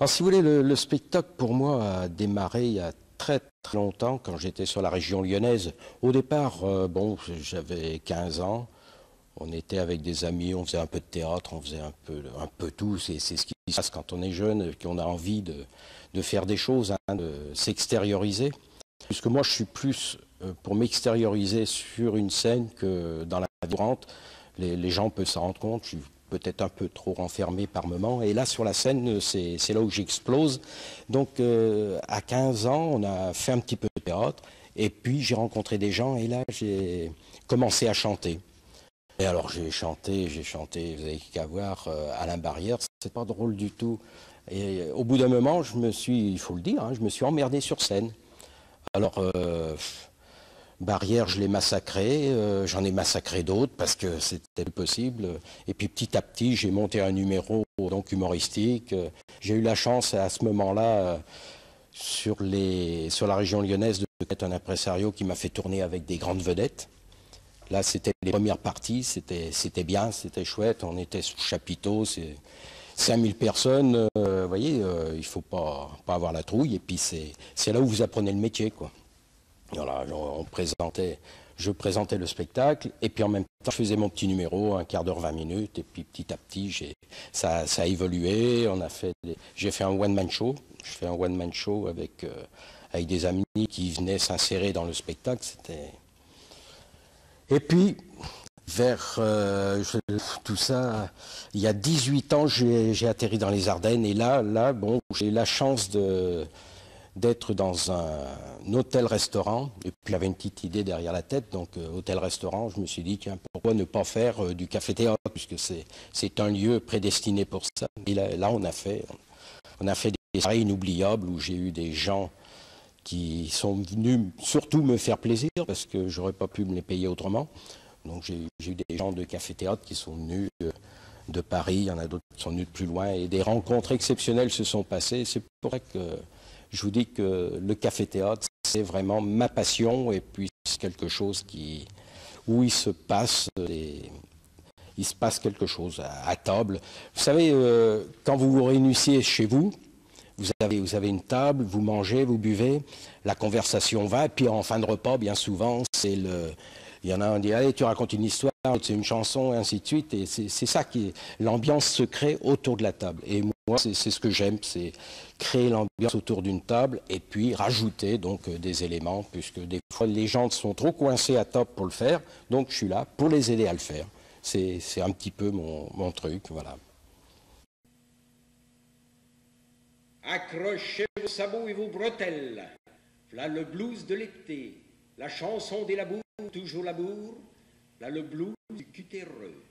Alors, si vous voulez, le spectacle, pour moi, a démarré il y a très très longtemps, quand j'étais sur la région lyonnaise. Au départ, bon, j'avais 15 ans, on était avec des amis, on faisait un peu de théâtre, on faisait un peu tout. C'est ce qui se passe quand on est jeune, qu'on a envie de faire des choses, hein, de s'extérioriser. Puisque moi, je suis plus pour m'extérioriser sur une scène que dans la vie courante. Les gens peuvent s'en rendre compte, je suis peut-être un peu trop renfermé par moment. Et là, sur la scène, c'est là où j'explose. Donc, à 15 ans, on a fait un petit peu de théâtre. Et puis, j'ai rencontré des gens et là, j'ai commencé à chanter. Et alors, j'ai chanté, vous avez qu'à voir, Alain Barrière, c'est pas drôle du tout. Et au bout d'un moment, il faut le dire, hein, je me suis emmerdé sur scène. Alors, Barrière, je l'ai massacré, j'en ai massacré d'autres parce que c'était possible. Et puis petit à petit, j'ai monté un numéro donc humoristique. J'ai eu la chance à ce moment-là, sur la région lyonnaise, de être un impresario qui m'a fait tourner avec des grandes vedettes. Là, c'était les premières parties, c'était bien, c'était chouette. On était sous chapiteau, c'est 5000 personnes. Vous voyez, il ne faut pas avoir la trouille. Et puis c'est là où vous apprenez le métier, quoi. Voilà, je présentais le spectacle et puis en même temps je faisais mon petit numéro, un quart d'heure, 20 minutes, et puis petit à petit ça a évolué. J'ai fait un one-man show, je fais un one-man show avec des amis qui venaient s'insérer dans le spectacle. Et puis vers tout ça, il y a 18 ans, j'ai atterri dans les Ardennes et là, bon, j'ai eu la chance d'être dans un hôtel-restaurant. Et puis j'avais une petite idée derrière la tête, donc hôtel-restaurant, je me suis dit, tiens, pourquoi ne pas faire du café-théâtre, puisque c'est un lieu prédestiné pour ça. Et là on a fait des soirées inoubliables où j'ai eu des gens qui sont venus surtout me faire plaisir, parce que j'aurais pas pu me les payer autrement. Donc j'ai eu des gens de café-théâtre qui sont venus de Paris, il y en a d'autres qui sont venus de plus loin, et des rencontres exceptionnelles se sont passées. C'est pour ça que je vous dis que le café-théâtre, c'est vraiment ma passion, et puis c'est quelque chose où il se passe quelque chose à table. Vous savez, quand vous vous réunissez chez vous, vous avez une table, vous mangez, vous buvez, la conversation va, et puis en fin de repas, bien souvent, il y en a un qui dit, allez, tu racontes une histoire, c'est une chanson, et ainsi de suite. Et c'est ça l'ambiance se crée autour de la table. Et moi, c'est ce que j'aime, c'est créer l'ambiance autour d'une table et puis rajouter donc des éléments, puisque des fois, les gens sont trop coincés à table pour le faire. Donc, je suis là pour les aider à le faire. C'est un petit peu mon truc, voilà. Accrochez vos sabots et vos bretelles. Voilà le blues de l'été, la chanson des labours, toujours labour. Là le blues du cutéreux.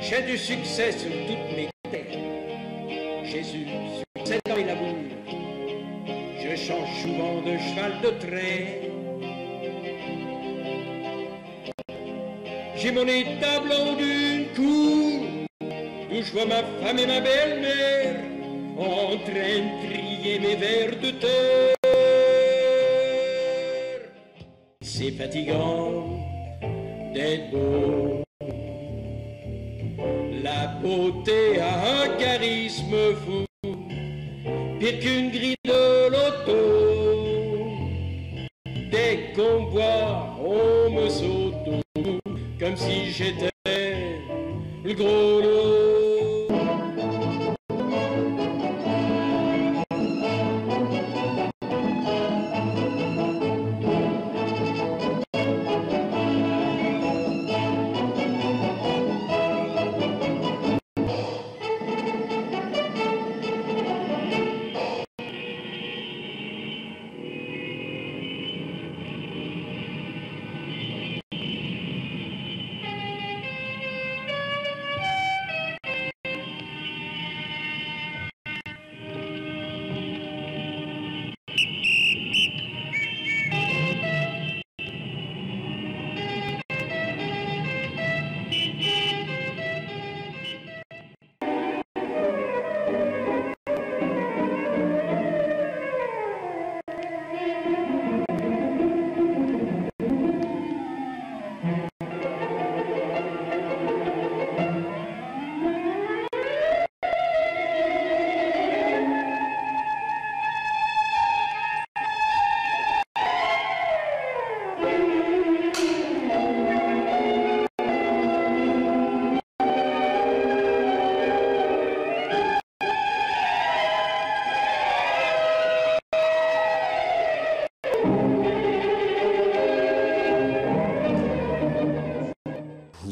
J'ai du succès sur toutes mes terres. Jésus, succès dans les labours. Je change souvent de cheval de trait. J'ai mon étable en d'une cour, où je vois ma femme et ma belle-mère en train de trier mes vers de terre. C'est fatigant d'être beau. La beauté a un charisme fou, pire qu'une grille de loto. Dès qu'on boit, on me saute au cou, comme si j'étais le gros lot.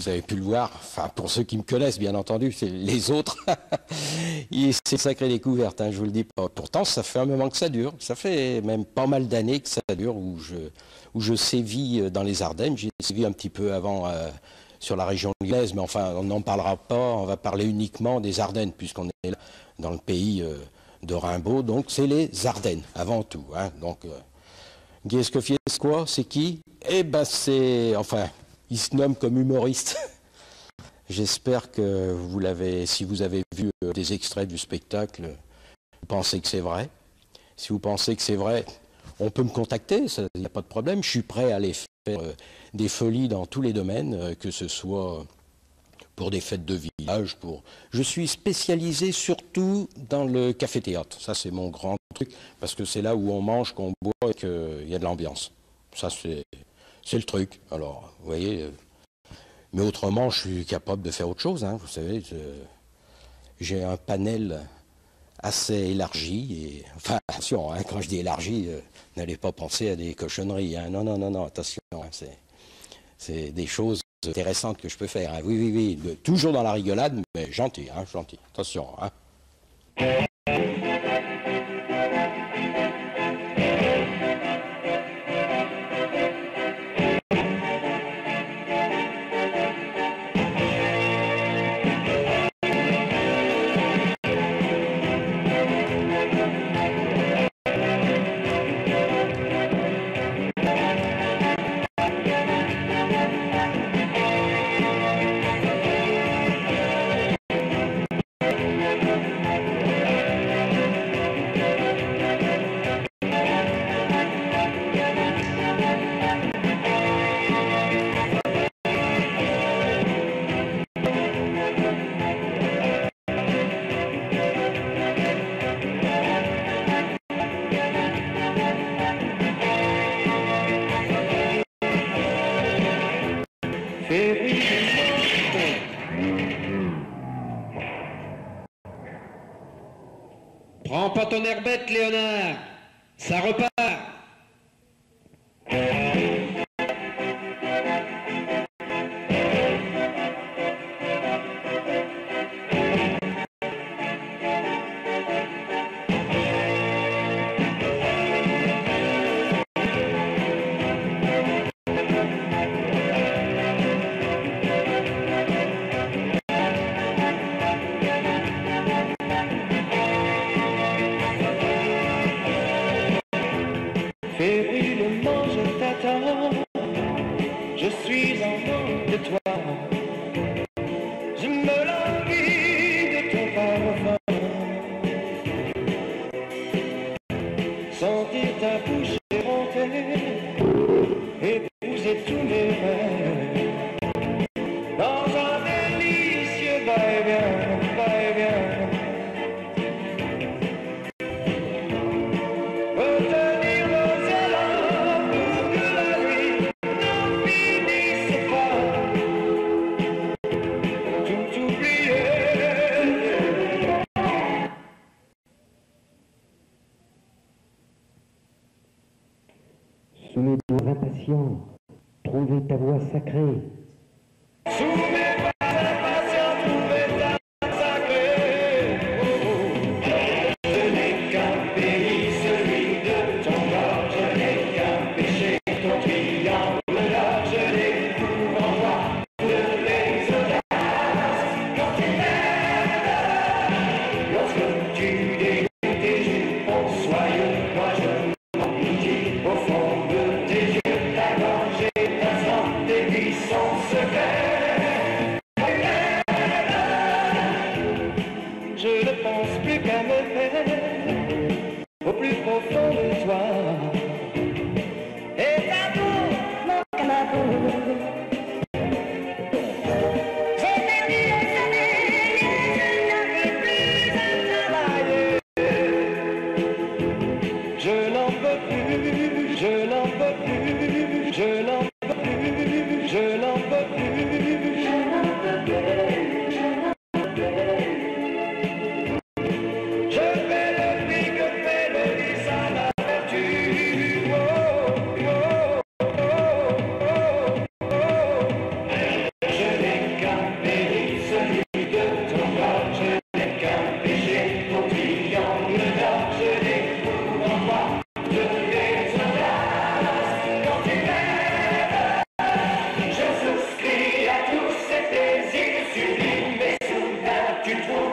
vous avez pu le voir, enfin pour ceux qui me connaissent bien entendu, c'est les autres, c'est une sacrée découverte, hein, je vous le dis pas. Pourtant ça fait un moment que ça dure, ça fait même pas mal d'années que ça dure, où je sévis dans les Ardennes. J'ai sévi un petit peu avant sur la région lyonnaise, mais enfin on n'en parlera pas, on va parler uniquement des Ardennes, puisqu'on est là dans le pays de Rimbaud, donc c'est les Ardennes avant tout. Hein, donc Guy Escoffier, c'est quoi? C'est qui? Eh ben c'est, enfin, il se nomme comme humoriste. J'espère que vous l'avez, si vous avez vu des extraits du spectacle, vous pensez que c'est vrai. Si vous pensez que c'est vrai, on peut me contacter, il n'y a pas de problème. Je suis prêt à aller faire des folies dans tous les domaines, que ce soit pour des fêtes de village. Je suis spécialisé surtout dans le café-théâtre. Ça, c'est mon grand truc, parce que c'est là où on mange, qu'on boit et qu'il y a de l'ambiance. Ça, c'est le truc. Alors, vous voyez, mais autrement, je suis capable de faire autre chose. Hein, vous savez, j'ai un panel assez élargi. Et, enfin, attention, hein, quand je dis élargi, n'allez pas penser à des cochonneries. Hein. Non, non, non, non, attention. Hein, c'est des choses intéressantes que je peux faire. Hein. Oui, oui, oui. Toujours dans la rigolade, mais gentil, hein, gentil. Attention. Hein. Prends pas ton air bête, Léonard. Ça repart. Fébrilement je t'attends, je suis en manque de toi, je me languis de ton parfum, sentir ta bouche effrontée, épouser tous mes rêves, dans un délicieux va-et-vient, va-et-vient. Sous mes doigts impatients, trouver ta voix sacrée. Sous mes doigts impatients, trouver ta voix sacrée. Je n'ai qu'un pays, celui de ton corps. Je n'ai qu'un péché, ton triangle d'or. Je découvre en toi toutes les audaces. Quand tu m'aimes, lorsque tu dégoûtes tes jupons soyeux, moi je m'ennuie au fond de tes yeux, ta gorge et ta sang, tes vies sont secrets. tu trouves